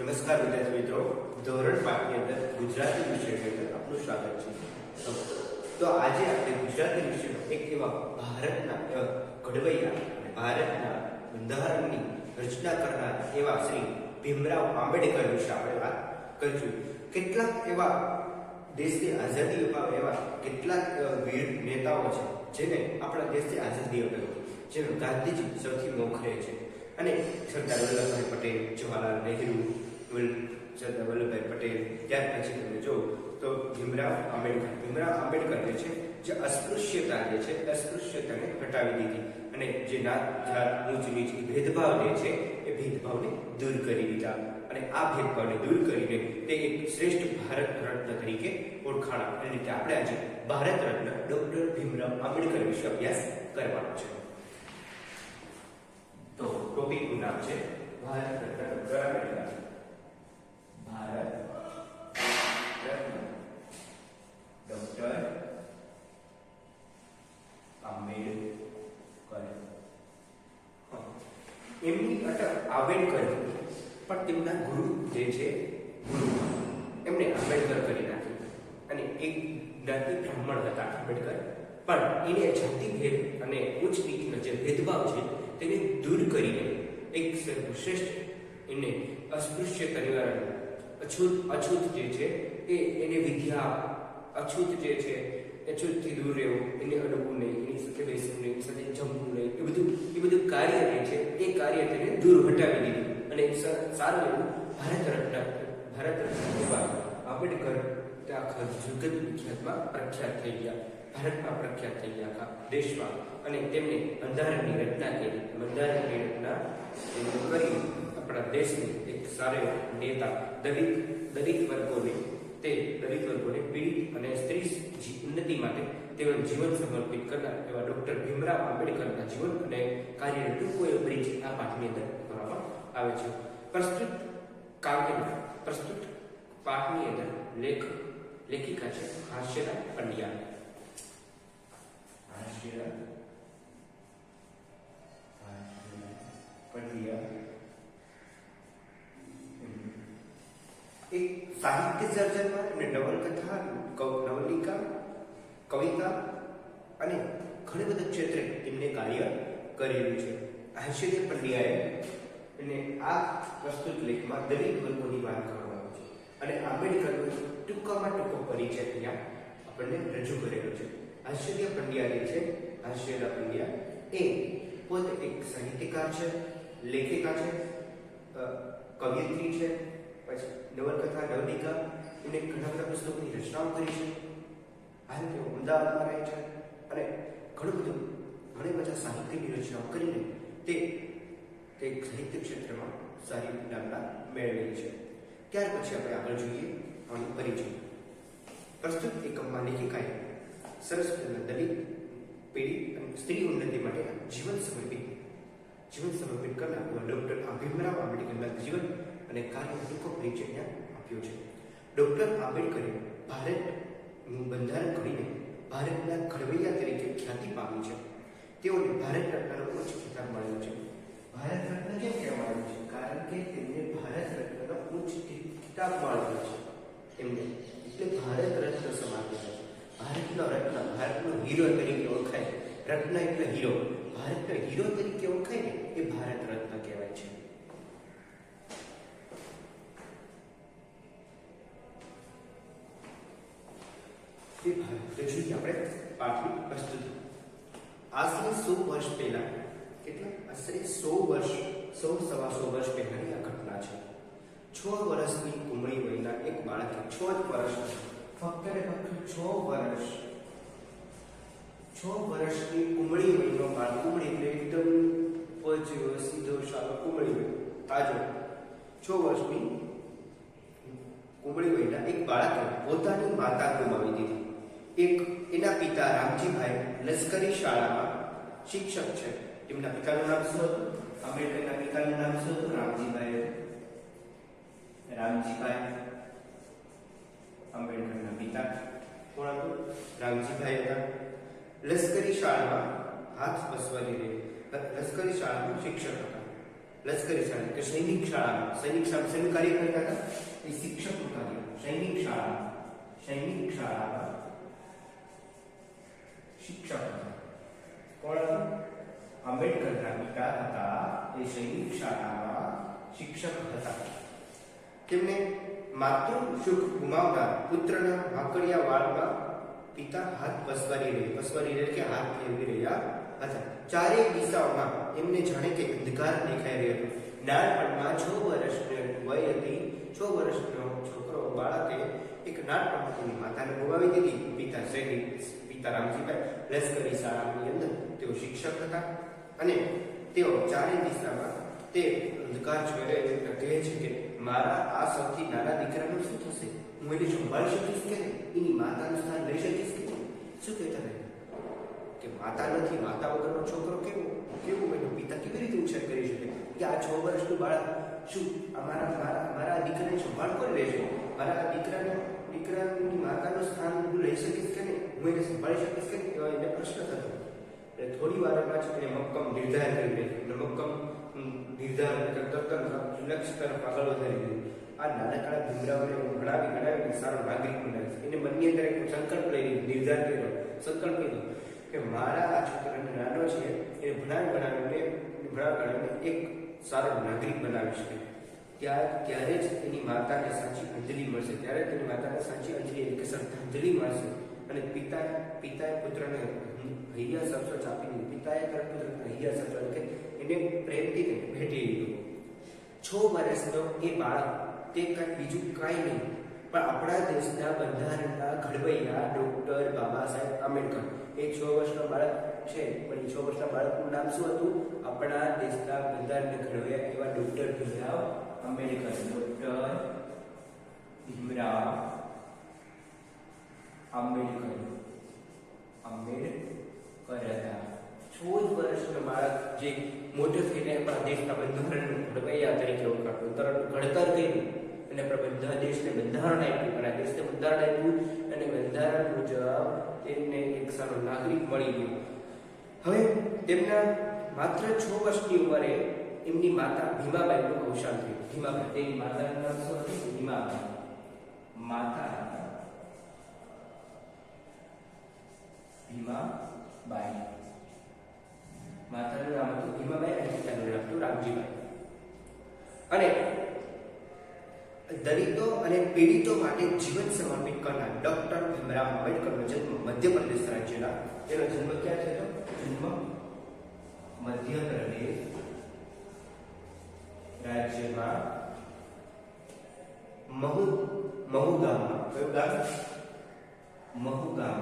નમસ્કાર વિદ્યાર્થી મિત્રો, ધોરણ 5 ની અંદર ગુજરાતી વિષયની અંદર આપનું સ્વાગત છે. તો આજે આપણે ગુજરાતી વિષયમાં એક એવા ભારતના ઘડવૈયા અને ભારતના બંધારણની રચના કરનાર એવા શ્રી ભીમરાવ આંબેડકર વિશે આપણે વાત કરીશું. કેટલાક એવા દેશની આઝાદી અપાવે એવા કેટલાક વીર નેતાઓ છે જેને આપણા દેશની આઝાદી અપાવી, જેમાં ગાંધીજી સૌથી મોખરે છે અને સરદાર વલ્લભભાઈ પટેલ, જવાહરલાલ નહેરુ, સરદાર વલ્લભભાઈ પટેલ, ત્યાર પછી તમે જો તો ભીમરાવ આંબેડકર જે છે જે અસ્પૃશ્યતા જે છે અસ્પૃશ્યતાને હટાવી દીધી અને જે નાત જાત ઊંચ નીચ ભેદભાવ જે છે એ ભેદભાવને દૂર કરી દીધા અને આ ભેદભાવને દૂર કરીને તે એક શ્રેષ્ઠ ભારત રત્ન તરીકે ઓળખાણ આપે. એ રીતે આપણે આજે ભારત રત્ન ડોક્ટર ભીમરાવ આંબેડકર વિશે અભ્યાસ કરવાનો છે. તો ટોપિકનું નામ છે ભારત રત્ન ડોક્ટર આંબેડકર. ભારત રત્ન ડોક્ટર આંબેડકર. એમની અટક આંબેડકર પણ તેમના ગુરુ જે છે એમને આંબેડકર કરી નાખ્યું અને એક જ્ઞાતિ બ્રાહ્મણ હતા આંબેડકર, પણ એને જાતિભેદ અને ઉચ્ચ નીચનો જે ભેદભાવ છે તેને દૂર કરીને એક શ્રેષ્ઠ એને અસ્પૃશ્યતા નિવારણ અછૂત જે છે એને વિદ્યા અછૂત જે છે અછૂતથી દૂર રહેવું, એને અડવું નહીં, એની સાથે બેસવું નહીં, એની સાથે જમવું નહીં, એ બધું કાર્ય જે છે એ કાર્ય તેને દૂર હટાવી દીધું અને સારું એવું ભારત રત્ન એવા આંબેડકર આખા જગત વિખ્યાતમાં પ્રખ્યાત થઈ ગયા, ભારતમાં પ્રખ્યાત થઈ ગયા, આખા દેશમાં. અને તેમને બંધારણની રચના કરી. બંધારણની રચના કરી આપણા દેશની એક સારા નેતા, દલિત વર્ગોને પીડિત અને સ્ત્રી ઉન્નતિ માટે તેમનું જીવન સમર્પિત કરનાર એવા ડોક્ટર ભીમરાવ આંબેડકરના જીવન અને કાર્યનો ટૂંકો એવો પરિચય આ પાઠની અંદર કરવામાં આવે છે. પ્રસ્તુત પાઠની અંદર લેખિકા છે હાસ્યરા પંડ્યા. એક સાહિત્ય સર્જનમાં અને નવલકથા, નવલિકા, કવિતા અને ઘણા બધા ક્ષેત્રે તેમને કાર્ય કરેલું છે. હાસ્યરા પંડ્યાએ અને આ પ્રસ્તુત લેખમાં દલિત વર્ગોની વાત કરવામાં આવે છે અને આંબેડકરનો ટૂંકામાં ટૂંકો પરિચય અહીંયા આપણને રજૂ કરેલો છે. હાસ્યરા પંડ્યા એ પોતે એક સાહિત્યકાર છે, લેખિકા છે, કવિયત્રી છે, પછી નવલકથા, નવલિકા, એમને ઘણા બધા પુસ્તકોની રચનાઓ કરી છે. હાલ તેઓ અમદાવાદમાં રહે છે અને ઘણી બધા સાહિત્યની રચનાઓ કરીને તે સાહિત્ય ક્ષેત્રમાં સારી નામના મેળવેલી છે. ત્યાર પછી આપણે આગળ જોઈએ આનો પરિચય. પ્રસ્તુત એકમમાં લેખિકાએ સરસ દલિત, પીડિત અને સ્ત્રી ઉન્નતિ માટે જીવન સમર્પિત કરનાર ડોક્ટર ભીમરાવ આંબેડકરના જીવન અને કાર્યનો ટૂંકો પરિચય આપ્યો છે. ડોક્ટર આંબેડકરે ભારતનું બંધારણ ઘડીને ભારતના ઘડવૈયા તરીકે ખ્યાતિ પામી છે. તેઓને ભારત રત્નનો ઉચ્ચ ખિતાબ મળ્યો છે. ભારત રત્ન કેમ કહેવાયું છે? કારણ કે તેમને ભારત રત્નનો ઉચ્ચ ખિતાબ મળ્યો છે. એમને એટલે ભારત રત્ન સમાન છે. ભારતનો હીરો તરીકે ઓળખાય. રત્ન એટલે હીરો. ભારતનો હીરો તરીકે ઓળખાય ને એ ભારત રત્ન કહેવાય છે. આપણે પાઠની પ્રસ્તુતિ. આશરે 100 વર્ષ પહેલા, આશરે 100 વર્ષ પહેલાની આ ઘટના છે. 6 વર્ષની ઉંમરી વયના એક બાળકે 6 વર્ષની ઉંમરી વયનો બાળક, ઉંમરી એટલે એકદમ સીધો સારો ઉંમરી વય, તાજો 6 વર્ષની ઉંમરી વયના એક બાળકે પોતાની માતા ગુમાવી દીધી. એના પિતા રામજીભાઈ લશ્કરી શાળામાં શિક્ષક છે. તેમના પિતાનું નામ શું હતું? આંબેડકરના પિતાનું નામ શું હતું? રામજીભાઈ આંબેડકરના પિતા કોણ હતું? રામજીભાઈ હતા. લશ્કરી શાળામાં લશ્કરી શાળામાં શિક્ષક હતા. લશ્કરી શાળા કે સૈનિક શાળા શેનું કાર્ય કરતા હતા? એ શિક્ષકનું કાર્ય. સૈનિક શાળામાં શિક્ષક હતા. કોણ હતા? આંબેડકરના પિતા હતા. એ સૈનિક શાળામાં શિક્ષક હતા. તેમને માતૃ સુખ ગુમાવનાર પુત્રના વાકડિયા વાળમાં પિતા હાથ પસવારી રહે કે હાથ ફેરવી રહ્યા હતા. ચારેય દિશાઓમાં એમને જાણે કે અંધકાર દેખાઈ રહ્યો હતો. નાનપણમાં 6 વર્ષની વય હતી. 6 વર્ષનો છોકરો બાળકે એક નાનપણમાં તેની માતાને ગુમાવી દીધી. પિતા રામજીભાઈ લશ્કરી શાળાની અંદર તેઓ શિક્ષક હતા અને તેઓ ચારેય દિશામાં તે અંધકાર જોઈ રહ્યા કહે છે કે મારા આ સૌથી નાના દીકરાનું શું થશે? હું એને સંભાળી શકીશ કે નહીં? એની માતાનું સ્થાન લઈ શકીશ કે નહીં? શું કહેતા રહે કે માતા નથી, માતા વગરનો છોકરો કેવું એનો પિતા કેવી રીતે ઉછેર કરી શકે? કે આ 6 વર્ષનું બાળક શું મારા દીકરાને સંભાળ કોણ લેશે? મારા દીકરાની માતાનું સ્થાન હું લઈ શકીશ કે નહીં? હું એને સંભાળી શકીશ કે નહીં? એવા એને પ્રશ્ન થતો. એટલે થોડી વારમાં જ એને મક્કમ નિર્ધાર કરી લીધો. નિર્ધાર લક્ષ્ય તરફ આગળ વધારી દીધું. આ નાનકડા ભીમરાવને હું ભણાવીને સારો નાગરિક બનાવીશ. એને મનની અંદર એક સંકલ્પ લઈ લીધો, નિર્ધાર કર્યો, સંકલ્પ લીધો કે મારા આ છોકરાને નાનો છે એને ભણાવીને એક સારો નાગરિક બનાવી શકે. ત્યારે જ એની માતાને સાચી અંજલિ મળશે. ત્યારે તેની માતાને સાચી અંજલિ એટલે કે શ્રદ્ધાંજલિ મળશે. અને પિતાએ પુત્રને હૈયા સરસોચ આપી દીધું. પિતાએ પુત્રને હૈયા સરસોચ કે એને પ્રેમથી ભેટી દીધું. 6 વર્ષનો એ બાળક તે કાંઈ બીજું કાંઈ નહીં પણ આપણા દેશના બંધારણના ઘડવૈયા ડોક્ટર બાબા સાહેબ આંબેડકર. એ 6 વર્ષનો બાળક છે પણ એ 6 વર્ષના બાળકનું નામ શું હતું? આપણા દેશના બંધારણને ઘડવૈયા એવા ડોક્ટર ભીમરાવ આંબેડકર. ડોક્ટર ભીમરાવ આંબેડકર હતા. 14 વર્ષનો બાળક જે મોટો થઈને આપણા દેશના બંધારણનું ઘડવૈયા તરીકે ઓળખાતું, ઘડતર કર્યું અને આપણા દેશને બંધારણ આપ્યું અને દેશને બંધારણ આપ્યું અને બંધારણ મુજબ તેમને એક સારો નાગરિક મળી ગયો. હવે તેમના માત્ર 6 વર્ષની ઉંમરે એમની માતા ભીમાબાઈનું અવસાન થયું. ભીમાબાઈ તેની માતાનું નામ શું હતું? ભીમાબાઈ. માતાનું નામ હતું ભીમાબાઈ અને પિતાનું નામ હતું રામજીભાઈ. અને દલિતો અને પીડિતો માટે જીવન સમર્પિત કરનાર ડોક્ટર ભીમરાવ આંબેડકરનો જન્મ મધ્યપ્રદેશ રાજ્યના, તેનો જન્મ ક્યાં થયો? જન્મ મધ્યપ્રદેશ રાજ્યમાં મહુ ગામમાં. કયું ગામ? મહુ ગામ.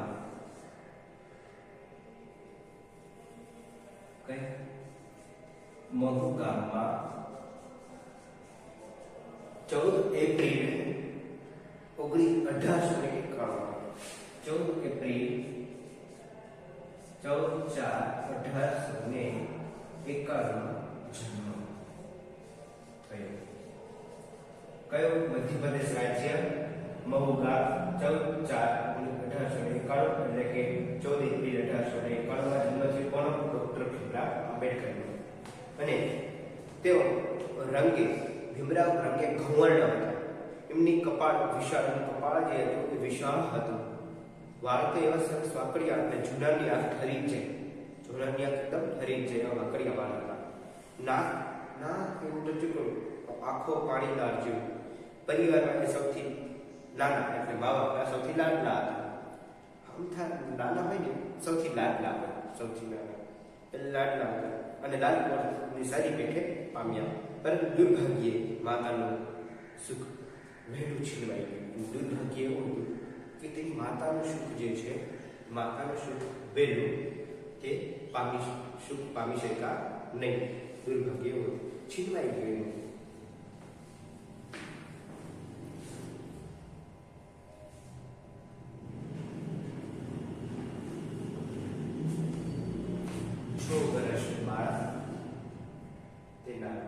મહુ ગામમાં 14 એપ્રિલ 1851. 14 એપ્રિલ 14/4/1851 જન્મ થયો. કયો? મધ્યપ્રદેશ રાજ્ય મહુ ગામ 14/4/1851 એટલે કે 14 એપ્રિલ 1851 જન્મ થયો. કોનો? ડોક્ટર ભીમરાવ આંબેડકરનો. અને તેઓ ભીમરાવ રંગે ઘવર્ણ હતા. એમની કપાળ વિશાળ, કપાળ જે હતું એ વિશાળ હતું. વાળ તો એવા સરસ વાકડિયા અને જુનાની આંખ હરીફ છે. જુનાની આંખ એકદમ હરીફ છે એવા વાકડિયા વાળ હતા. નાક એવું ટચુકડું, આંખો પાણીદાર જેવું. પરિવારમાં એ સૌથી નાના એટલે મા બાપ સૌથી લાડલા હતા. આમ નાના હોય ને સૌથી લાડલા હોય, સૌથી નાના લાડલા હતા. અને લાલપોરની સારી પેઠે પામ્યા. પરંતુ દુર્ભાગ્યે માતાનું સુખ વહેલું છીનવાઈ ગયું. દુર્ભાગ્ય એવું હતું કે તેની માતાનું સુખ જે છે, માતાનું સુખ વહેલું તે સુખ પામી શકા નહીં. દુર્ભાગ્ય એવું છીનવાઈ ગયું.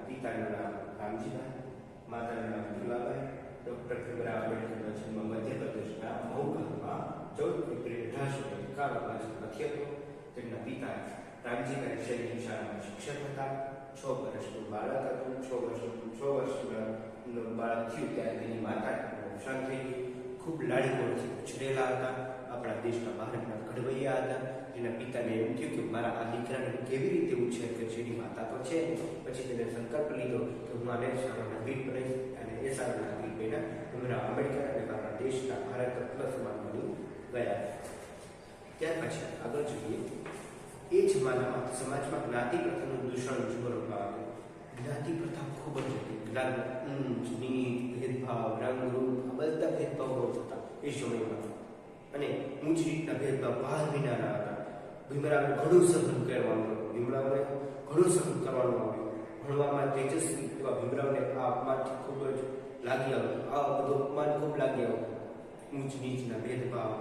પિતાનું નામ રામજીભાઈ, માતાનું નામ ભીમાબાઈ. ડોક્ટર ભીમરાવ આંબેડકરનો જન્મ મધ્યપ્રદેશના મહુ ગામમાં 14 એપ્રિલ 1851 જન્મ થયો. તેમના પિતા રામજીભાઈ સૈનિક શાળામાં શિક્ષક હતા. 6 વર્ષનું બાળક હતું. 6 વર્ષનું બાળક થયું ત્યારે તેની માતા અવસાન થઈ ગઈ. ખૂબ લાડકોડથી ઉછરેલા હતા. આપણા દેશના ભારતના ઘડવૈયા હતા. એના પિતાને એમ થયું કે મારા આ દીકરાને કેવી રીતે ઉછેર કરશે, એની માતા તો છે. પછી તેને સંકલ્પ લીધો કે હું આને સારો નાગરિક બનાવીશ, અને એ સારો નાગરિક બન્યા. ભીમરાવ આંબેડકર અને આપણા દેશના ભારત રત્ન સમાન બની ગયા. ત્યાર પછી આગળ જોઈએ. એ જમાનામાં સમાજમાં જ્ઞાતિ પ્રથાનું દૂષણ જોવામાં આવ્યું. જ્ઞાતિ પ્રથા ખૂબ જ હતી. ઊંચ નીચ, ભેદભાવ, રંગરૂપ, આ બધા ભેદભાવો હતા એ સમયમાં. અને ઊંચ નીચના ભેદભાવ બહાર વિનાના હતા. ભીમરાવને ઘણું સહન કરવાનું હતું. ભીમરાવને ઘણું સહન કરવાનું આવ્યું. ભણવામાં તેજસ્વી એવા ભીમરાવને આ અપમાનથી ખૂબ જ લાગી આવ્યું. આ બધું અપમાન ખૂબ લાગી આવ્યું. ઊંચ નીચના ભેદભાવ,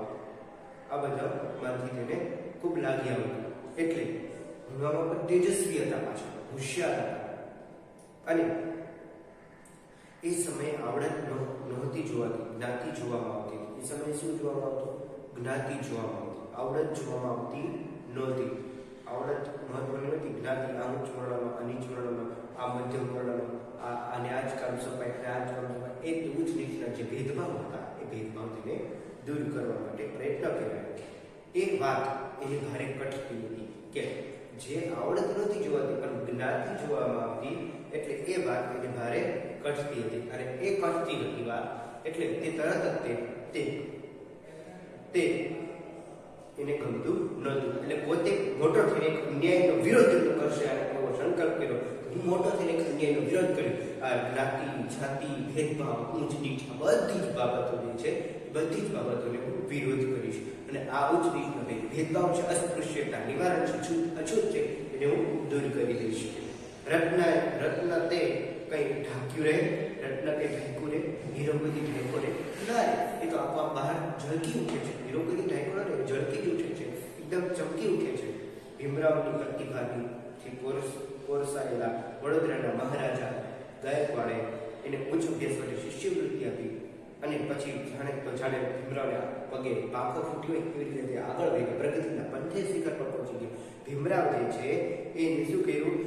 આ બધા અપમાનથી તેને ખૂબ લાગી આવ્યું. એટલે ભણવામાં પણ તેજસ્વી હતા, પાછા હોશિયાર હતા. અને એ સમયે આવડત નહોતી જોવાતી, જ્ઞાતિ જોવામાં આવતી. એ સમયે શું જોવામાં આવતું? જ્ઞાતિ જોવામાં આવતી, આવડત જોવામાં આવતી નહોતી. આવડત મહત્વની નથી. જ્ઞાતિ આ ઉચ્ચ વર્ણનો, આ નીચ વર્ણનો, આ મધ્યમ વર્ણનો, આને આ જ કામ સપાય, આ જ કામ સપાય, એ ઉચ્ચ નીચના જે ભેદભાવ હતા એ ભેદભાવ તેને દૂર કરવા માટે પ્રયત્ન કર્યા. એ વાત એની ભારે કઠતી હતી કે જે આવડત નહોતી જોવાતી પણ જ્ઞાતિ જોવામાં આવતી, એટલે એ વાત એને ભારે કઠતી હતી. અને એ કઠતી હતી વાત એટલે તે તરત જ તે એને ગમતું નહોતું. એટલે પોતે મોટો થઈને એક અન્યાયનો વિરોધ કરશે અને એવો સંકલ્પ કર્યો. હું મોટો થઈને એક અન્યાયનો વિરોધ કર્યો. આ જ્ઞાતિ, જાતિ, ભેદભાવ, ઊંચ નીચ, બધી જ બાબતો જે છે બધી જ બાબતોને હું વિરોધ કરીશ. અને આ ઉચ્ચ નીચનો ભેદભાવ છે, અસ્પૃશ્યતા નિવારણ છે, અછૂત છે, એને હું દૂર કરી દઈશ. રત્ન તે કઈ ઢાંક્યું રહે, રત્ન તે ઢાંક્યું રહે, હીરો બધી ઢાંકો રહે ના રે. એ તો આપવા બહાર ઝળકી ઉઠે છે. હીરો બધી ઢાંકો રહે, ઝળકી ઉઠે છે, એકદમ ચમકી ઉઠે છે. ભીમરાવની પ્રતિભાથી પોરસાયેલા વડોદરાના મહારાજા ગાયકવાડે એને ઉચ્ચ અભ્યાસ માટે શિષ્યવૃત્તિ આપી. અને પછી જાણે ભીમરાવને પગે પાંખો ફૂટ્યો હોય એવી રીતે આગળ વધી પ્રગતિના પંથે શિખર પર પહોંચી ગયો. ભીમરાવ જે છે એને શું કર્યું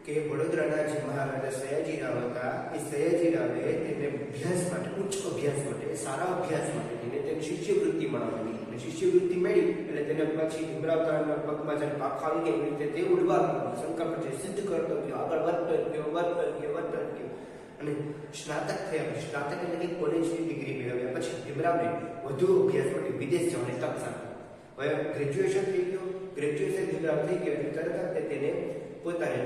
કે વડોદરાના જે મહારાજા સયાજીરાવ હતા, એ સયાજીરાવે તેને અભ્યાસ માટે, ઉચ્ચ અભ્યાસ માટે, સારા અભ્યાસ માટે તેને શિષ્યવૃત્તિ મળવાની. અને શિષ્યવૃત્તિ મળી એટલે તેને પછી ભીમરાવ તળાવના પગમાં જ્યારે પાંખા આવી ગયા એવી રીતે તે ઉડવા સંકલ્પ છે, સિદ્ધ કરતો ગયો, આગળ વધતો ગયો. અને સ્નાતક થયા. સ્નાતક એટલે કે કોલેજની ડિગ્રી મેળવ્યા પછી ભીમરાવને વધુ અભ્યાસ માટે વિદેશ જવાની તક સાંપી. હવે ગ્રેજ્યુએશન થઈ ગયું. ગ્રેજ્યુએશન ભીમરાવ થઈ ગયું એટલે તરત જ તેને પોતાને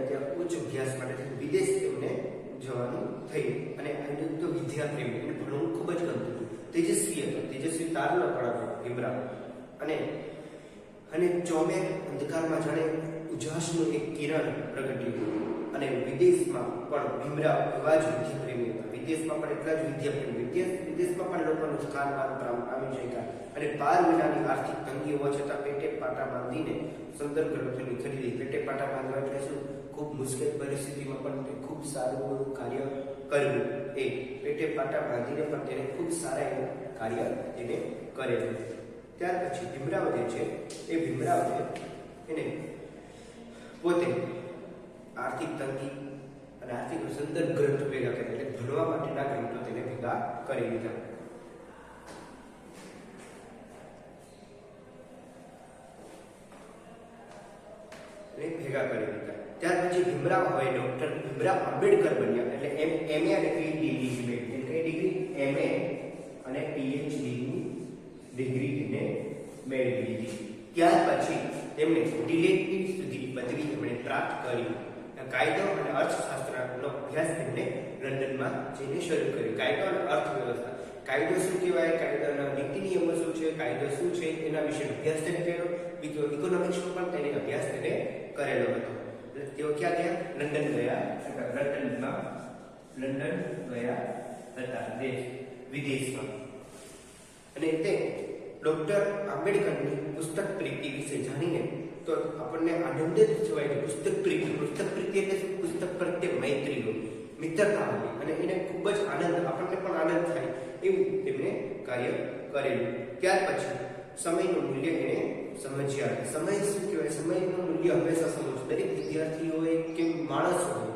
ત્યાં ઉચ્ચ અભ્યાસ માટે વિદેશ તેમને જવાનું થયું. અને એનું તો વિદ્યા પ્રેમી, એને ભણવું ખૂબ જ ગમતું હતું. તેજસ્વી હતો, તેજસ્વી તાર ન પડાતો ભીમરાવ. અને ચોમેર અંધકારમાં જાણે ઉજાસનું એક કિરણ પ્રગટ્યું. અને વિદેશમાં પણ ભીમરાવ એવા જ વિદ્યાપ્રેમી હતા. વિદેશમાં પણ એટલા જ વિદ્યાપ્રેમી. વિદેશમાં પણ લોકોનું સ્થાનમાન પામી શક્યા. અને પાર વિનાની આર્થિક તંગી હોવા છતાં પેટે પાટા બાંધીને સુંદર ગ્રંથોની ખરીદી. પેટે પાટા બાંધવા એટલે શું? ખૂબ મુશ્કેલ પરિસ્થિતિમાં પણ ખૂબ સારું કાર્ય કર્યું. એ પેટે પાટા બાંધીને પણ તેને ખૂબ સારા એવું કાર્ય તેને કરેલું. ત્યાર પછી ભીમરાવ જે છે એ ભીમરાવ છે એને પોતે આર્થિક તંગી અને આર્થિક સુંદર ગ્રંથો ભેગા કર્યા. એટલે ભણવા માટેના ગ્રંથો તેને ભેગા કરી દીધા. ત્યાર પછી ભીમરાવ હવે ડોક્ટર ભીમરાવ આંબેડકર બન્યા. એટલે એમએ અને પીએચડી ડિગ્રી મેળવી. કઈ ડિગ્રી? એમએ અને પીએચડી ની ડિગ્રી તેને મેળવી લીધી. ત્યાર પછી તેમણે ડિલેટની સુધી પદવી તેમણે પ્રાપ્ત કરી. કાયદો અને અર્થશાસ્ત્રનો અભ્યાસ તેમણે લંડનમાં જઈને શરૂ કર્યો. કાયદો અને અર્થવ્યવસ્થા. કાયદો શું કહેવાય, કાયદાના નીતિ નિયમો શું છે, કાયદો શું છે એના વિશે અભ્યાસ તેને કર્યો. બીજો ઇકોનોમિક્સનો પણ તેને અભ્યાસ તેને કરેલો હતો. તેઓ ક્યાં ગયા? લંડન ગયા. લંડન ગયા હતા વિદેશમાં. અને તે ડોક્ટર આંબેડકરની પુસ્તક પ્રીતિ વિશે જાણીને તો આપણને આનંદ જ થવાય કે પુસ્તક પ્રીતિ એટલે શું? પુસ્તક પ્રત્યે મૈત્રી હોય, મિત્રતા હોય. અને એને ખૂબ જ આનંદ, આપણને પણ આનંદ થાય એવું તેમણે કાર્ય કરેલું. ત્યાર પછી સમયનું મૂલ્ય એને સમજ્યા. સમય શું કહેવાય? સમયનું મૂલ્ય હંમેશા સમજવું. દરેક વિદ્યાર્થી હોય કે માણસ હોય,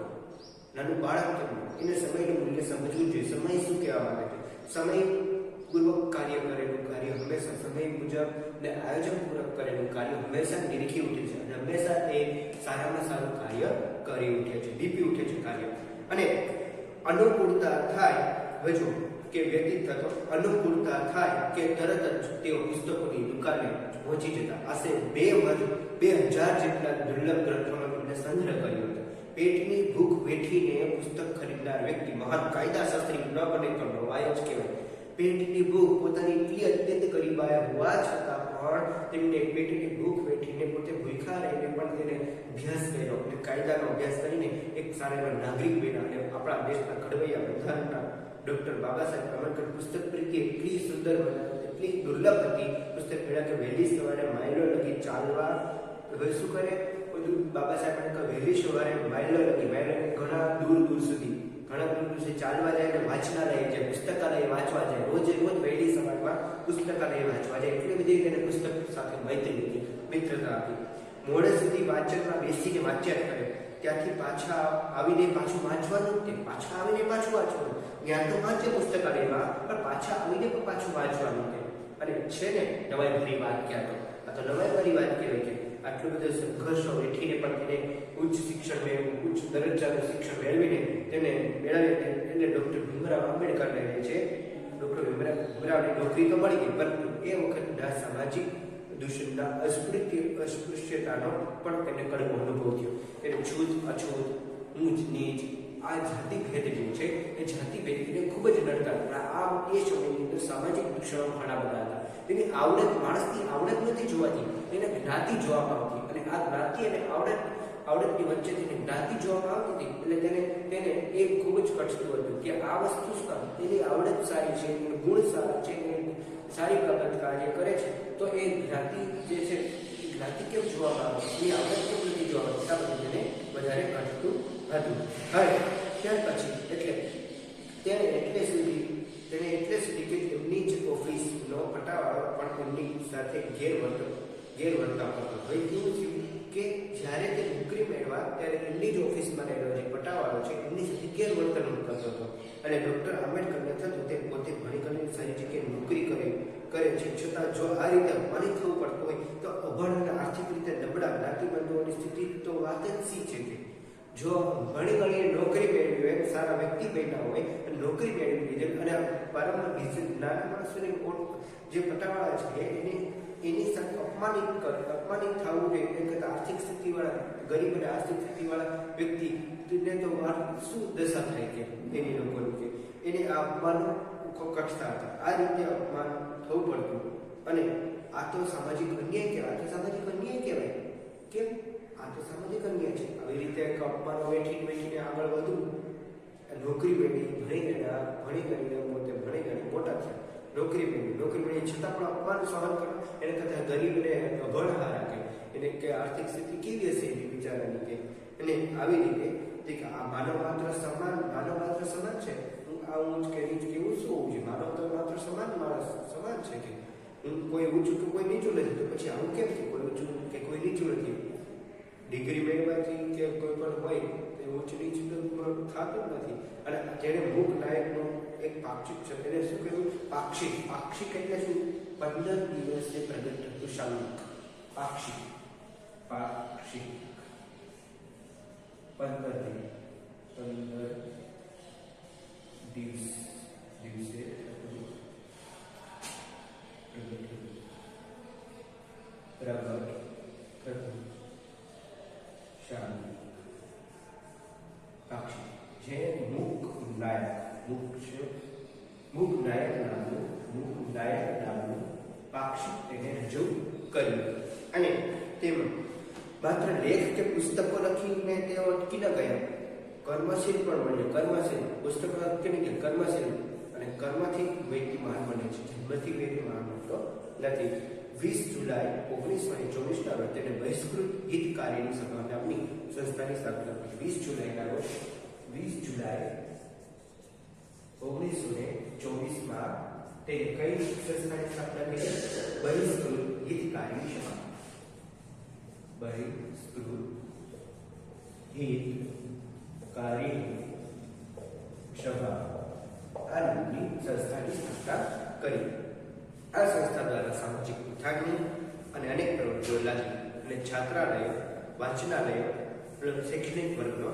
નાનું બાળક કેમ એને સમયનું મૂલ્ય સમજવું જોઈએ. સમય શું કહેવા માંગે છે? સમય પૂર્વક કાર્ય કરેલું કાર્ય હંમેશા સમય મુજબ ને આયોજન પૂર્વક કરેલું કાર્ય હંમેશા નિરખી ઉઠે છે અને હંમેશા એ સારામાં સારું કાર્ય કરી ઉઠે છે, દીપી ઉઠે છે કાર્ય. અને અનુકૂળતા થાય, વજો કે વ્યક્તિ થતો અનુકૂળતા થાય કે તરત જ તેઓ પુસ્તકોની દુકાને પહોંચી જતા. આશરે 2000 જેટલા દુર્લભ ગ્રંથોનો તેમને સંગ્રહ કર્યો હતો. પેટની ભૂખ વેઠીને પુસ્તક ખરીદનાર વ્યક્તિ મહાન કાયદાશાસ્ત્રી ન બને તો નવાય જ કહેવાય. પેટની ભૂખ પોતાની એટલી અત્યંત ગરીબાયા હોવા છતાં પણ તેમને પેટની ભૂખ વેઠીને પોતે ભૂખ્યા રહીને પણ તેને અભ્યાસ કર્યો અને કાયદાનો અભ્યાસ કરીને એક સારા એવા નાગરિક બન્યા. અને આપણા દેશના ઘડવૈયા બંધારણના ડોક્ટર બાબા સાહેબ આંબેડકર પુસ્તક પ્રત્યે એટલી સુંદર એટલી દુર્લભ હતી પુસ્તક મેળા કે વહેલી સવારે માઇલો લગી ચાલવા. હવે શું કરે? બાબા સાહેબ આંબેડકર વહેલી સવારે માઇલો ઘણા દૂર સુધી ચાલવા જાય અને વાંચનાલય જાય, પુસ્તકાલય વાંચવા જાય. રોજ વહેલી સવારમાં પુસ્તકાલય વાંચવા જાય. એટલી બધી તેને પુસ્તક સાથે મૈત્રી હતી, મિત્રતા હતી. મોડે સુધી વાંચનમાં બેસીને વાંચ્યા કરે. ત્યાંથી પાછા આવીને પાછું વાંચવાનું જ તે. પાછા આવીને પાછું વાંચવાનું. જ્ઞાન તો વાંચે પુસ્તકાલયમાં, પણ પાછા આવીને પણ પાછું વાંચવાનું તે. અને છે ને નવાઈ ભરી વાત ક્યાં તો આ તો નવાઈ ભરી વાત કહેવાય કે આટલું બધું સંઘર્ષો વેઠીને પણ તેને ઉચ્ચ શિક્ષણ મેળવ્યું, ઉચ્ચ દરજ્જાનું શિક્ષણ મેળવીને તેને એટલે ડોક્ટર ભીમરાવ આંબેડકરને રહે છે. ડોક્ટર ભીમરાવની નોકરી તો મળી ગઈ, પરંતુ એ વખતના સામાજિક દૂષણના અસ્પૃશ્યતાનો પણ તેને કડવો અનુભવ થયો. તેને છૂત અછૂત, ઊંચ નીચ, આ જાતિ ભેદ જે છે એ જાતિ ભેદને ખૂબ જ નડતા. આ એ સમયની અંદર સામાજિક દૂષણો ઘણા બધા હતા. તેની આવડત, માણસની આવડત નથી જોવાતી, તેને જ્ઞાતિ જોવામાં આવતી. અને આ જ્ઞાતિ અને આવડતની વચ્ચે તેને જ્ઞાતિ જોવામાં આવતી હતી. એટલે તેને એ ખૂબ જ કચતું હતું કે આ વસ્તુ એની આવડત સારી છે, એનું ગુણ સારા છે, સારી બાબત કાર્ય કરે છે, તો એ જ્ઞાતિ જે છે એ જ્ઞાતિ કેમ જોવામાં આવે, એની આવડત કેમ નથી જોવામાં આવતી, તેને વધારે કચતું હતું. હવે ત્યાર પછી તેને એટલે સુધી કે એમની જ ઓફિસનો પટાવાળો પણ એમની સાથે ગેરવર્તન કરતો. હવે કેવું થયું કે જ્યારે તે નોકરી મેળવા ત્યારે એમની જ ઓફિસમાં રહેલો જે પટાવાળો છે એમની સાથે ગેરવર્તન કરતો હતો. અને ડોક્ટર આંબેડકરને થતું તે પોતે ભણી કરીને સારી જગ્યાએ નોકરી કરે છે, છતાં જો આ રીતે અપમાનિત થવું પડતું હોય તો અભણ અને આર્થિક રીતે નબળા જ્ઞાતિબંધુઓની સ્થિતિ તો વાત જ સી છે કે જો ભણી નોકરી મેળવી હોય, સારા વ્યક્તિ બન્યા હોય, નોકરી મેળવી લીધેલ અને વારંવાર જ્ઞાન માણસોને જે પટાવાળા છે એની સાથે અપમાનિત થવું જોઈએ. એમ કરતા આર્થિક સ્થિતિવાળા, ગરીબ અને આર્થિક સ્થિતિવાળા વ્યક્તિને તો શું દશા થાય કે એની લોકોની કે એને આ અપમાનો કટતા હતા. આ રીતે અપમાન થવું પડતું. અને આ તો સામાજિક અન્યાય કહેવાય. કેમ? આ તો સામાજિક અન્યાય છે. આવી રીતે અપમાનો વેઠીને આગળ વધવું, નોકરી મેળવી, ભણી કરીને પોતે ભણી ગણી મોટા થયા, નોકરી મેળવી છતાં પણ અપમાન સહન કરો. એને કરતા ગરીબને અભણ હારા કે એને કે આર્થિક સ્થિતિ કેવી હશે એની બિચારાની કે. અને આવી રીતે આ માનવ માત્ર સમાન છે. આ ઊંચ કે નીચ કેવું શું હોવું જોઈએ? માનવ તો માત્ર સમાન છે કે કોઈ ઊંચું કે કોઈ નીચું નથી. તો પછી આવું કેમ કે કોઈ ઊંચું કે કોઈ નીચું નથી? ડિગ્રી મેળવવાથી કે કોઈ પણ હોય તો ઊંચ નીચું થતું નથી. અને જેને મૂક નાયકનો એક પાક્ષિક છે એને શું કહ્યું? પાક્ષિક એટલે શું? 15 દિવસે પ્રગટ થતું શાંતિક. પાક્ષિક 15 દિવસે પ્રગટ થતું શાંતિક પાક્ષિક. જે મૂક નાયક નામનું પાક્ષિક તેને રજૂ કર્યું. અને તેમાં માત્ર લેખ કે પુસ્તકો લખીને તેઓ અટકી ન ગયા, કર્મશીલ પણ બન્યો. કર્મશીલ પુસ્તકો લખીને કે કર્મશીલ, અને કર્મથી વ્યક્તિ મહાન બને છે, જન્મથી વ્યક્તિ મહાન બનતો નથી. 20 જુલાઈ 1924 રોજ તેને બહિષ્કૃત હિતકારીની સભા નામની સંસ્થાની સ્થાપના કરી. 20 જુલાઈ 1924 તે કઈ સંસ્થાની સ્થાપના કરી? બહિષ્કૃત હિતકારી સભા. બહિષ્કૃત હિતકારી સભા આ નામની સંસ્થાની સ્થાપના કરી. આ સંસ્થા દ્વારા સામાજિક ઉત્થાનની અને અનેક પ્રવૃત્તિઓ લાગી અને છાત્રાલયો, વાંચનાલયો, શૈક્ષણિક વર્ગો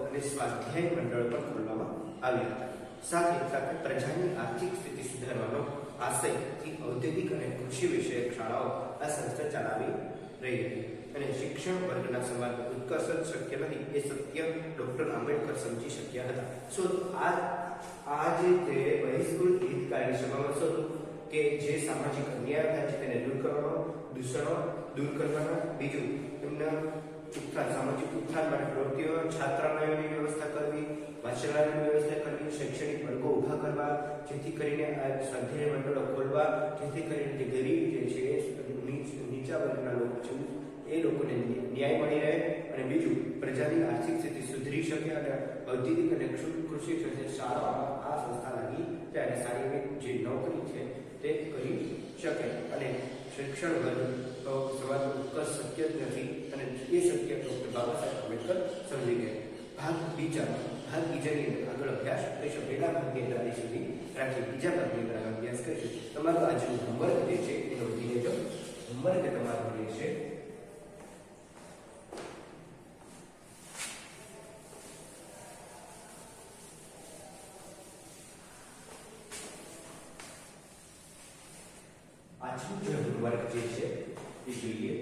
અને સ્વાધ્યાય મંડળો પણ ખોલવામાં આવ્યા હતા. સાથે સાથે પ્રજાની આર્થિક સ્થિતિ સુધારવાનો આશયથી ઔદ્યોગિક અને કૃષિ વિષયક શાળાઓ આ સંસ્થા ચલાવી રહી હતી. અને શિક્ષણ વર્ગના સમાજનો ઉત્કર્ષ શક્ય નથી એ સત્ય ડોક્ટર આંબેડકર સમજી શક્યા હતા. સો આ જે બહિષ્કૃત હિતકારી સભામાં શું કે જે સામાજિક અન્યાય થાય છે તેને દૂર કરવાનો, દૂષણો દૂર કરવાના, બીજું એમના સામાજિક ઉત્થાન માટે પ્રવૃત્તિઓ, છાત્રાલયોની વ્યવસ્થા કરવી, વાંચનાલયની વ્યવસ્થા કરવી, શૈક્ષણિક વર્ગો ઊભા કરવા, જેથી કરીને આ સ્વાધ્યાય મંડળો ખોલવા, જેથી કરીને જે ગરીબ જે છે નીચા વર્ગના લોકો છે એ લોકોને ન્યાય મળી રહે, અને બીજું પ્રજાની આર્થિક સ્થિતિ સુધરી શકે અને ઔદ્યોગિક અને કૃષિ ક્ષેત્રે શાળાઓમાં આ સંસ્થા લાગી ત્યારે સારી જે નોકરી છે તે કરી શકે. અને શિક્ષણ વર્ગ સમાજનો ઉત્કર્ષ શક્ય જ નથી અને એ શક્ય ડોક્ટર બાબા સાહેબ આંબેડકર સમજી ગયા. ભાગ બીજાની અંદર આગળ અભ્યાસ કરીશું. પહેલા ભાગની અંદર આની સુધી રાખી બીજા ભાગની અંદર આગળ અભ્યાસ કરીશું. તમારું આજનું હોમવર્ક જે છે એનો વધી લેજો. હોમવર્ક તમારું રહેશે આજનું જે હોમવર્ક જે છે એ જોઈએ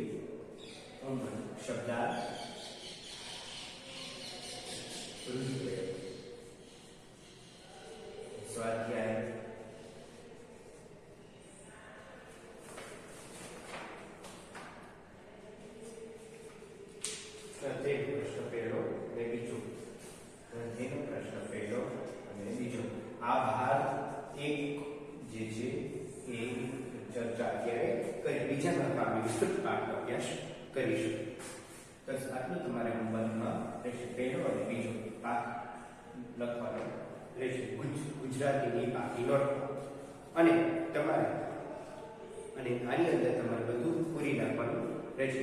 શબ્દાર્થ, રૂઢિપ્રયોગ, સ્વાધ્યાય, પ્રશ્ન પહેલો અને બીજો, પ્રશ્ન પહેલો અને બીજો. આ ભાગ એક જે છે એ ચર્ચા અત્યારે કરી. બીજા ભાગમાં વિસ્તૃત પાઠ અભ્યાસ કરીશું. તો આટલું તમારે હોમવર્કમાં રહેશે. પહેલો અને બીજો પાઠ લખવાનો રહેશે. ગુજરાતીની પાકી નોટ અને તમારે આની અંદર તમારે બધું પૂરી નાખવાનું રહેશે.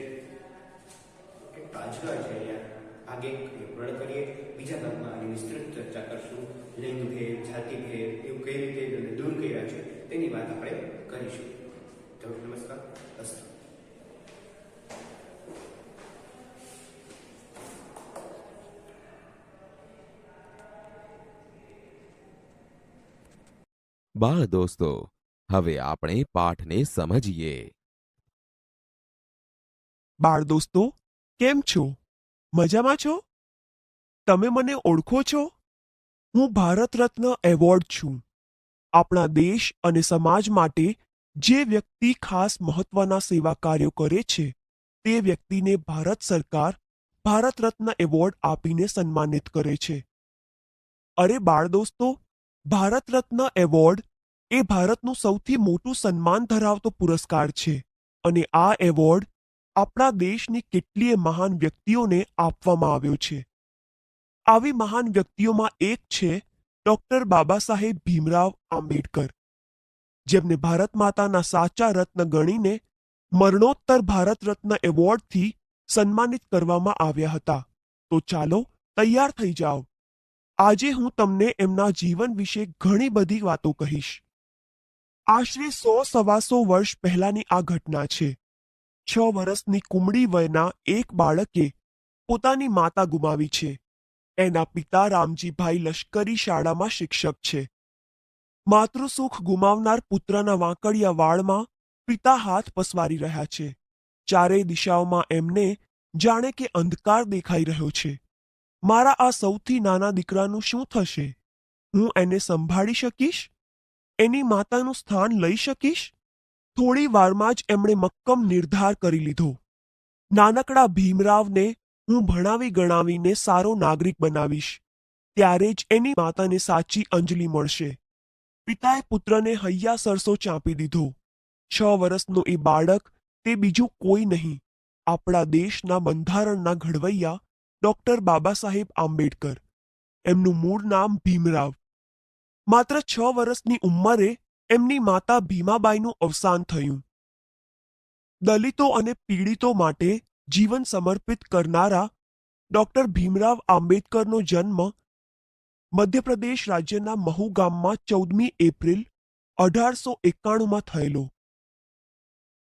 આજનો છે અહીંયા ભાગ એક પૂર્ણ કરીએ. બીજા ભાગમાં આની વિસ્તૃત ચર્ચા કરશું. લિંગ ભેદ, જાતિ ભેદ એવું કઈ રીતે દૂર કર્યા છે તેની વાત આપણે કરીશું. તો નમસ્કાર. અસ્તુ. બાળ દોસ્તો, હવે આપણે પાઠને સમજીએ. બાળ દોસ્તો, કેમ છો? મજામાં છો? તમે મને ઓળખો છો? હું ભારત રત્ન એવોર્ડ છું. આપણા દેશ અને સમાજ માટે જે વ્યક્તિ ખાસ મહત્વના સેવા કાર્યો કરે છે તે વ્યક્તિને ભારત સરકાર ભારત રત્ન એવોર્ડ આપીને સન્માનિત કરે છે. અરે બાળ દોસ્તો, ભારત રત્ન એવોર્ડ એ ભારતનું સૌથી મોટું સન્માન ધરાવતો પુરસ્કાર છે અને આ એવોર્ડ આપણા દેશની કેટલીય મહાન વ્યક્તિઓને આપવામાં આવ્યો છે. આવી મહાન વ્યક્તિઓમાં એક છે ડોક્ટર બાબા સાહેબ ભીમરાવ આંબેડકર, જેમને ભારત માતાના સાચા રત્ન ગણીને મરણોત્તર ભારત રત્ન એવોર્ડથી સન્માનિત કરવામાં આવ્યા હતા. તો ચાલો તૈયાર થઈ જાઓ. આજે હું તમને એમના જીવન વિશે ઘણી બધી વાતો કહીશ. આશરે 100-125 વર્ષ પહેલાની આ ઘટના છે. 6 વર્ષની કુમળી વયના એક બાળકે પોતાની માતા ગુમાવી છે. એના પિતા રામજીભાઈ લશ્કરી શાળામાં શિક્ષક છે. માતૃસુખ ગુમાવનાર પુત્રના વાંકડિયા વાળમાં પિતા હાથ પસવારી રહ્યા છે. ચારેય દિશાઓમાં એમને જાણે કે અંધકાર દેખાઈ રહ્યો છે. મારા આ સૌથી નાના દીકરાનું શું થશે? હું એને સંભાળી શકીશ? એની માતાનું સ્થાન લઈ શકીશ? થોડી વારમાં જ એમણે મક્કમ નિર્ધાર કરી લીધો. નાનકડા ભીમરાવને હું ભણાવી ગણાવીને સારો નાગરિક બનાવીશ. ત્યારે જ એની માતાને સાચી અંજલિ મળશે. પિતાએ પુત્રને હૈયા સરસો ચાંપી દીધો. 6 વર્ષનો એ બાળક તે બીજું કોઈ નહીં, આપણા દેશના બંધારણના ઘડવૈયા ડોક્ટર બાબા સાહેબ આંબેડકર. એમનું મૂળ નામ ભીમરાવ. માત્ર 6 વર્ષની ઉંમરે એમની માતા ભીમાબાઈનું અવસાન થયું. દલિતો અને પીડિતો માટે જીવન સમર્પિત કરનારા ડોક્ટર ભીમરાવ આંબેડકરનો જન્મ મધ્યપ્રદેશ રાજ્યના મહુ ગામમાં 14મી એપ્રિલ 1891માં થયેલો.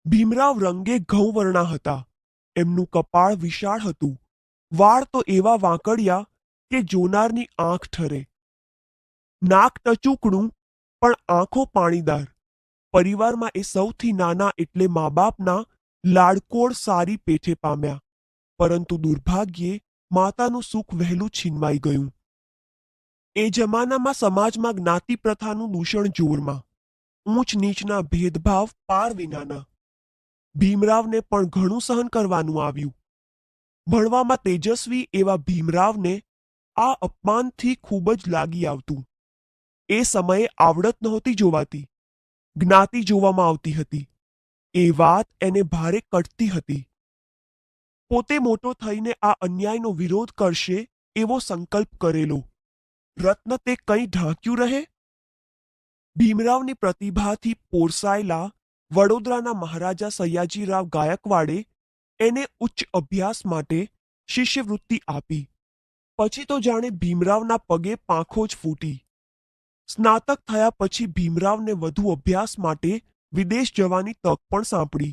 ભીમરાવ રંગે ઘઉંવર્ણા હતા. એમનું કપાળ વિશાળ હતું. વાળ તો એવા વાંકડિયા કે જોનારની આંખ ઠરે. નાક ટચુકડું પણ આંખો પાણીદાર. પરિવારમાં એ સૌથી નાના એટલે મા બાપના લાડકોડ સારી પેઠે પામ્યા. પરંતુ દુર્ભાગ્યે માતાનું સુખ વહેલું છીનવાઈ ગયું. એ જમાનામાં સમાજમાં જ્ઞાતિ પ્રથાનું દૂષણ જોરમાં. ઊંચ નીચના ભેદભાવ પાર વિનાના. ભીમરાવને પણ ઘણું સહન કરવાનું આવ્યું. ભણવામાં તેજસ્વી એવા ભીમરાવને આ અપમાનથી ખૂબ જ લાગી આવતું. એ સમયે આવડત નહોતી જોવાતી, જ્ઞાતિ જોવામાં આવતી હતી. એ વાત એને ભારે કટતી હતી. પોતે મોટો થઈને આ અન્યાયનો વિરોધ કરશે એવો સંકલ્પ કરેલો. રત્ન તે કંઈ ઢાંક્યું રહે? ભીમરાવની પ્રતિભાથી પોરસાયેલા વડોદરાના મહારાજા સયાજીરાવ ગાયકવાડે એને ઉચ્ચ અભ્યાસ માટે શિષ્યવૃત્તિ આપી. પછી તો જાણે ભીમરાવના પગે પાંખો જ ફૂટી. સ્નાતક થયા પછી ભીમરાવને વધુ અભ્યાસ માટે વિદેશ જવાની તક પણ સાંપડી.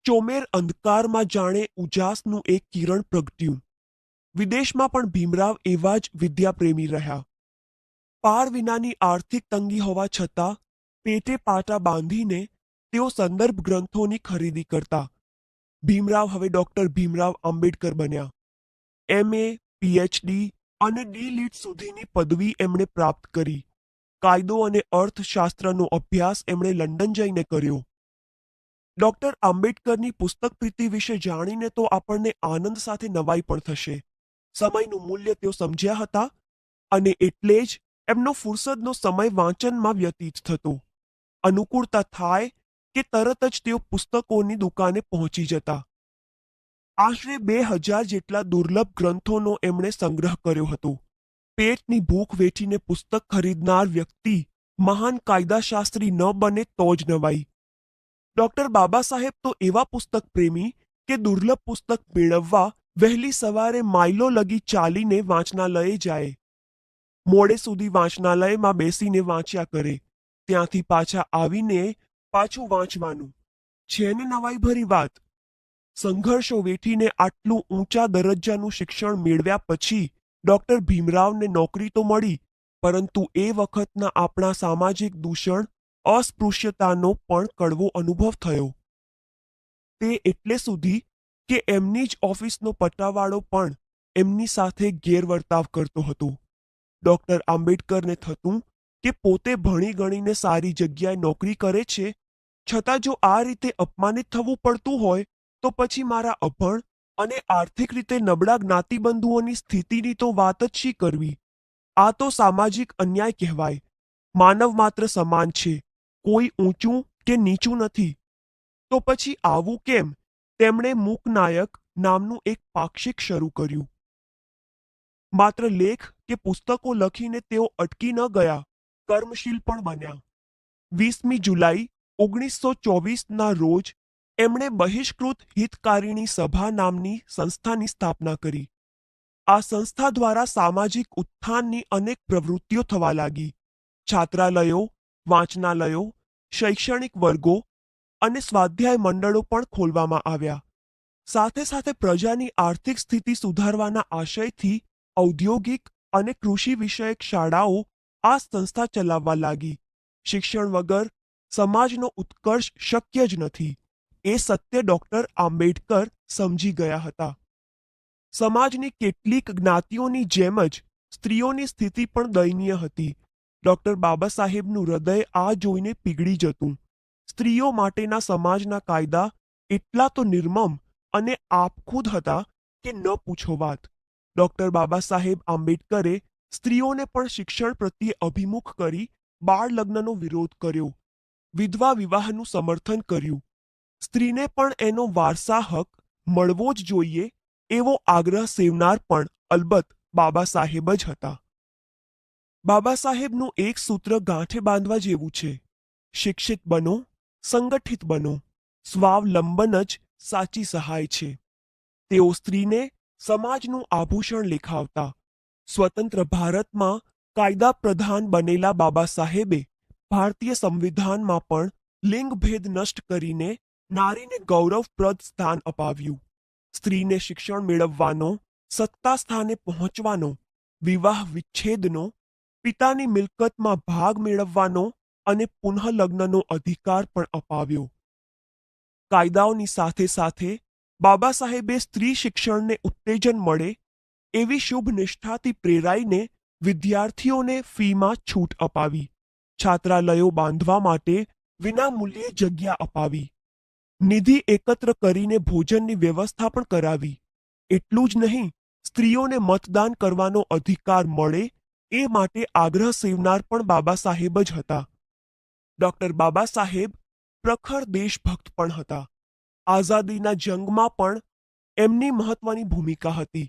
ચોમેર અંધકારમાં જાણે ઉજાસનું એક કિરણ પ્રગટ્યું. વિદેશમાં પણ ભીમરાવ એવા જ વિદ્યાપ્રેમી રહ્યા. પાર વિનાની આર્થિક તંગી હોવા છતાં પેટે પાટા બાંધીને તેઓ સંદર્ભ ગ્રંથોની ખરીદી કરતા. ભીમરાવ હવે ડોક્ટર ભીમરાવ આંબેડકર બન્યા. MA, PhD અને D.Litt સુધીની પદવી એમણે પ્રાપ્ત કરી. કાયદો અને અર્થશાસ્ત્રનો અભ્યાસ એમણે લંડન જઈને કર્યો. ડોક્ટર આંબેડકરની પુસ્તક પ્રીતિ વિશે જાણીને તો આપણને આનંદ સાથે નવાઈ પણ થશે. સમયનું મૂલ્ય તેઓ સમજ્યા હતા અને એટલે જ એમનો ફુરસદનો સમય વાંચનમાં વ્યતીત થતો. અનુકૂળતા થાય કે તરત જ તેઓ પુસ્તકોની દુકાને પહોંચી જતા. આશરે 2000 જેટલા દુર્લભ ગ્રંથોનો એમણે સંગ્રહ કર્યો હતો. પેટની ભૂખ વેઠીને પુસ્તક ખરીદનાર વ્યક્તિ મહાન કાયદાશાસ્ત્રી ન બને તો જ નવાઈ. ડોક્ટર બાબા સાહેબ તો એવા પુસ્તક પ્રેમી કે દુર્લભ પુસ્તક મેળવવા વહેલી સવારે માઇલો લગી ચાલીને વાંચનાલયે જાય. મોડે સુધી વાંચનાલયમાં બેસીને વાંચ્યા કરે. ત્યાંથી પાછા આવીને પાછું વાંચવાનું. છે ને નવાઈભરી વાત. સંઘર્ષો વેઠીને આટલું ઊંચા દરજ્જાનું શિક્ષણ મેળવ્યા પછી ડોક્ટર ભીમરાવને નોકરી તો મળી, પરંતુ એ વખતના આપણા સામાજિક દૂષણ અસ્પૃશ્યતાનો પણ કડવો અનુભવ થયો. તે એટલે સુધી કે એમની જ ઓફિસનો પટ્ટાવાળો પણ એમની સાથે ગેરવર્તાવ કરતો હતો. ડોક્ટર આંબેડકરને થતું કે પોતે ભણી ગણીને સારી જગ્યાએ નોકરી કરે છે, છતાં જો આ રીતે અપમાનિત થવું પડતું હોય તો પછી મારા અભણ અને આર્થિક રીતે નબળા જ્ઞાતિબંધુઓની સ્થિતિની તો વાત જ શી કરવી. આ તો સામાજિક અન્યાય કહેવાય. માનવ માત્ર સમાન છે, કોઈ ઊંચું કે નીચું નથી. તો પછી આવું કેમ? તેમણે મૂકનાયક નામનું એક પાક્ષિક શરૂ કર્યું. માત્ર લેખ કે પુસ્તકો લખીને તેઓ અટકી ન ગયા, કર્મશીલ પણ બન્યા. 20મી જુલાઈ 1924ના રોજ એમણે બહિષ્કૃત હિતકારિણી સભા નામની સંસ્થાની સ્થાપના કરી. આ સંસ્થા દ્વારા સામાજિક ઉત્થાનની અનેક પ્રવૃત્તિઓ થવા લાગી. છાત્રાલયો, વાંચનાલયો, શૈક્ષણિક વર્ગો અને સ્વાધ્યાય મંડળો પણ ખોલવામાં આવ્યા. સાથે સાથે પ્રજાની આર્થિક સ્થિતિ સુધારવાના આશયથી ઔદ્યોગિક અને કૃષિ વિષયક શાળાઓ આ સંસ્થા ચલાવવા લાગી. શિક્ષણ વગર સમાજનો ઉત્કર્ષ શક્ય જ નથી. એ સત્ય ડોક્ટર આંબેડકર સમજી ગયા હતા. સમાજની કેટલીક જ્ઞાતિઓની જેમ જ સ્ત્રીઓની સ્થિતિ પણ દયનીય હતી. ડોક્ટર બાબા સાહેબનું હૃદય આ જોઈને પીગળી જતું. સ્ત્રીઓ માટેના સમાજના કાયદા એટલા તો નિર્મમ અને આપખુદ હતા કે ન પૂછો વાત. ડોક્ટર બાબા સાહેબ આંબેડકરે સ્ત્રીઓને પણ શિક્ષણ પ્રત્યે અભિમુખ કરી બાળ લગ્નનો વિરોધ કર્યો. વિધવા વિવાહનું સમર્થન કર્યું. સ્ત્રીને પણ એનો વારસા હક મળવો જ જોઈએ એવો આગ્રહ સેવનાર પણ અલબત્ત બાબા સાહેબ જ હતા. બાબા સાહેબનું એક સૂત્ર ગાંઠે બાંધવા જેવું છે. શિક્ષિત બનો, સંગઠિત બનો. સ્વાવલંબન જ સાચી સહાય છે. તેઓ સ્ત્રીને સમાજનું આભૂષણ લેખાવતા. સ્વતંત્ર ભારતમાં કાયદા પ્રધાન બનેલા બાબા સાહેબે ભારતીય સંવિધાનમાં પણ લિંગભેદ નષ્ટ કરીને નારીને ગૌરવપ્રદ સ્થાન અપાવ્યું. સ્ત્રીને શિક્ષણ મેળવવાનો, સત્તા સ્થાને પહોંચવાનો, વિવાહ વિચ્છેદનો, પિતાની મિલકતમાં ભાગ મેળવવાનો અને પુનઃલગ્નનો અધિકાર પણ અપાવ્યો. કાયદાઓની સાથે સાથે બાબા સાહેબે સ્ત્રી શિક્ષણને ઉત્તેજન મળે એવી શુભ નિષ્ઠાથી પ્રેરાઈને વિદ્યાર્થીઓને ફીમાં છૂટ અપાવી. છાત્રાલયો બાંધવા માટે વિનામૂલ્યે જગ્યા અપાવી. નિધિ એકત્ર કરીને ભોજનની વ્યવસ્થા પણ કરાવી. એટલું જ નહીં, સ્ત્રીઓને મતદાન કરવાનો અધિકાર મળે એ માટે આગ્રહ સેવનાર પણ બાબા સાહેબ જ હતા. ડૉક્ટર બાબા સાહેબ પ્રખર દેશભક્ત પણ હતા. આઝાદીના જંગમાં પણ એમની મહત્વની ભૂમિકા હતી.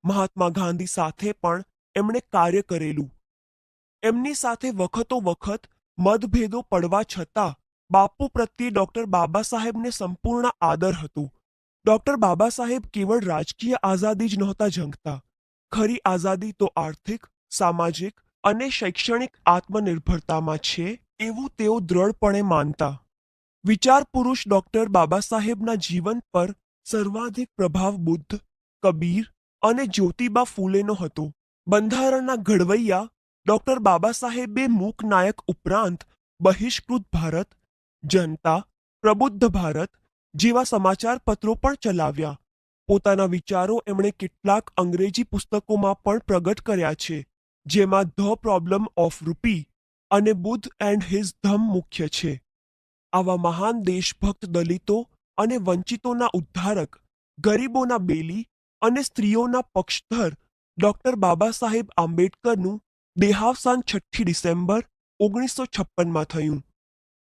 મહાત્મા ગાંધી સાથે પણ એમણે કાર્ય કરેલું. એમની સાથે વખતો વખત મતભેદો પડવા છતાં બાપુ પ્રત્યે ડૉક્ટર બાબા સાહેબને સંપૂર્ણ આદર હતું. ડૉક્ટર બાબા સાહેબ કેવળ રાજકીય આઝાદી જ નહોતા ઝંખતા. ખરી આઝાદી તો આર્થિક, સામાજિક અને શૈક્ષણિક આત્મનિર્ભરતામાં છે એવું તેઓ દ્રઢપણે માનતા. વિચાર પુરુષ ડૉક્ટર બાબા સાહેબના જીવન પર સર્વાધિક પ્રભાવ બુદ્ધ, કબીર અને જ્યોતિબા ફૂલેનો હતો. બંધારણના ઘડવૈયા ડૉક્ટર બાબા સાહેબે મૂકનાયક ઉપરાંત બહિષ્કૃત ભારત, જનતા, પ્રબુદ્ધ ભારત જેવા સમાચાર પત્રો પણ ચલાવ્યા. પોતાના વિચારો એમણે કેટલાક અંગ્રેજી પુસ્તકોમાં પણ પ્રગટ કર્યા છે, જેમાં ધ પ્રોબ્લેમ ઓફ રૂપી અને બુદ્ધ એન્ડ હિઝ ધમ મુખ્ય છે. આવા મહાન દેશભક્ત દલિતો અને વંચિતોના ઉદ્ધારક, ગરીબોના બેલી અને સ્ત્રીઓના પક્ષધર ડૉક્ટર બાબા સાહેબ આંબેડકરનું દેહાવસાન 6 ડિસેમ્બર 1956માં થયું.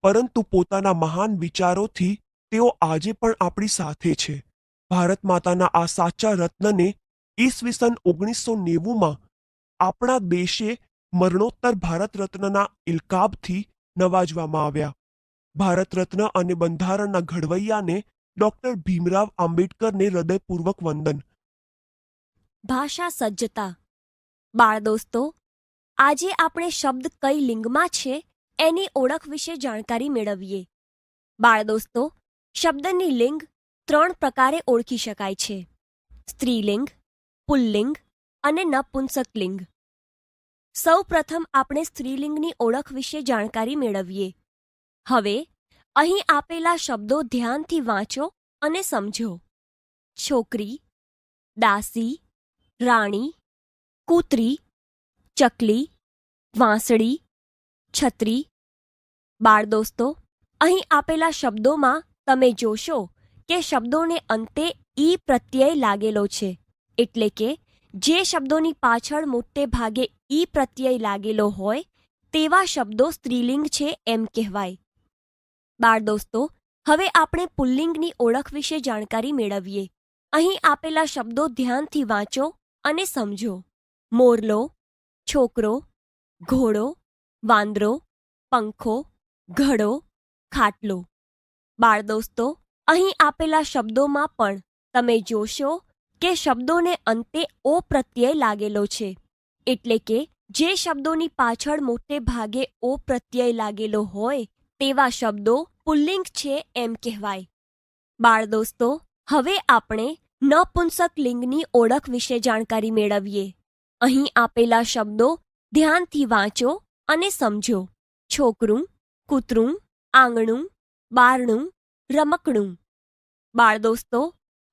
પરંતુ પોતાના મહાન વિચારોથી તેઓ આજે પણ આપણી સાથે છે. ભારત માતાના આ સાચા રત્નને ઈસવીસન 1990માં આપણા દેશે મરણોત્તર ભારત રત્નના ઇલકાબથી નવાજવામાં આવ્યા. ભારત રત્ન અને બંધારણના ઘડવૈયાને ડૉક્ટર ભીમરાવ આંબેડકરને હૃદયપૂર્વક વંદન. ભાષા સજ્જતા. બાળ દોસ્તો, આજે આપણે શબ્દ કઈ લિંગમાં છે એની ઓળખ વિશે જાણકારી મેળવીએ. બાળ દોસ્તો, શબ્દની લિંગ 3 પ્રકારે ઓળખી શકાય છે: સ્ત્રીલિંગ, પુલ્લિંગ અને નપુંસક લિંગ. સૌ પ્રથમ આપણે સ્ત્રીલિંગની ઓળખ વિશે જાણકારી મેળવીએ. હવે અહીં આપેલા શબ્દો ધ્યાનથી વાંચો અને સમજો. છોકરી, દાસી, રાણી, કૂતરી, ચકલી, વાંસળી, છત્રી. બાળ દોસ્તો, અહીં આપેલા શબ્દોમાં તમે જોશો કે શબ્દોને અંતે ઈ પ્રત્યય લાગેલો છે, એટલે કે જે શબ્દોની પાછળ મોટે ભાગે ઈ પ્રત્યય લાગેલો હોય તેવા શબ્દો સ્ત્રીલિંગ છે એમ કહેવાય. બાળ દોસ્તો, હવે આપણે પુલ્લિંગની ઓળખ વિશે જાણકારી મેળવીએ. અહીં આપેલા શબ્દો ધ્યાનથી વાંચો અને સમજો. મોરલો, છોકરો, ઘોડો, વાંદરો, પંખો, ઘડો, ખાટલો. બાળ દોસ્તો, અહીં આપેલા શબ્દોમાં પણ તમે જોશો કે શબ્દોને અંતે ઓ પ્રત્યય લાગેલો છે, એટલે કે જે શબ્દોની પાછળ મોટે ભાગે ઓ પ્રત્યય લાગેલો હોય તેવા શબ્દો પુલ્લિંગ છે એમ કહેવાય. બાળ દોસ્તો, હવે આપણે નપુંસક લિંગની ઓળખ વિશે જાણકારી મેળવીએ. અહીં આપેલા શબ્દો ધ્યાનથી વાંચો અને સમજો. છોકરું, કૂતરું, આંગણું, બારણું, રમકડું. બાળ દોસ્તો,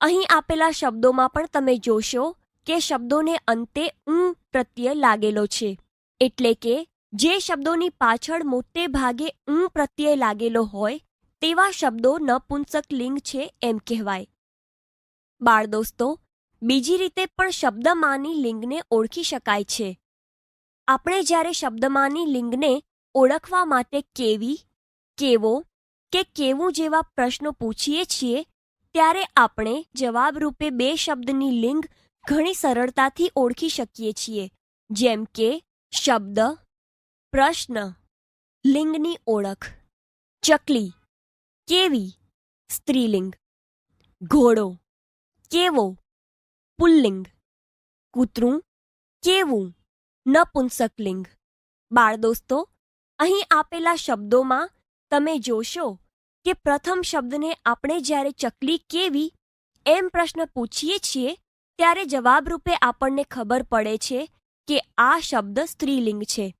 અહીં આપેલા શબ્દોમાં પણ તમે જોશો કે શબ્દોને અંતે ઉં પ્રત્યય લાગેલો છે, એટલે કે જે શબ્દોની પાછળ મોટે ભાગે ઉં પ્રત્યય લાગેલો હોય તેવા શબ્દો નપુંસક લિંગ છે એમ કહેવાય. બાળ દોસ્તો, બીજી રીતે પણ શબ્દમાંની લિંગને ઓળખી શકાય છે. આપણે જ્યારે શબ્દમાંની લિંગને ઓળખવા માટે કેવી, કેવો કે કેવું જેવા પ્રશ્નો પૂછીએ છીએ ત્યારે આપણે જવાબરૂપે 2 શબ્દની લિંગ ઘણી સરળતાથી ઓળખી શકીએ છીએ, જેમ કે શબ્દ, પ્રશ્ન. લિંગની ઓળખ. ચકલી કેવી સ્ત્રીલિંગ, ઘોડો કેવો પુલ્લિંગ, કૂતરું કેવું નપુંસકલિંગ. બાળ દોસ્તો, અહીં આપેલા શબ્દોમાં તમે જોશો કે પ્રથમ શબ્દને આપણે જ્યારે ચકલી કેવી એમ પ્રશ્ન પૂછીએ છીએ ત્યારે જવાબ રૂપે આપણને ખબર પડે છે કે આ શબ્દ સ્ત્રીલિંગ છે.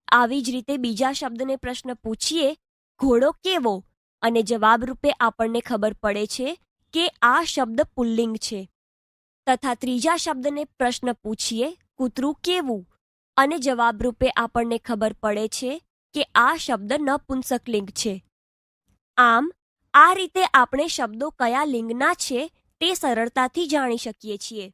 આવી જ રીતે બીજા શબ્દને પ્રશ્ન પૂછીએ ઘોડો કેવો અને જવાબ રૂપે આપણને ખબર પડે છે કે આ શબ્દ પુલ્લિંગ છે. તથા ત્રીજા શબ્દને પ્રશ્ન પૂછીએ કૂતરું કેવું અને જવાબ રૂપે આપણને ખબર પડે છે કે આ શબ્દ નપુંસકલિંગ છે. આમ આ રીતે આપણે શબ્દો કયા લિંગના છે તે સરળતાથી જાણી શકીએ છીએ.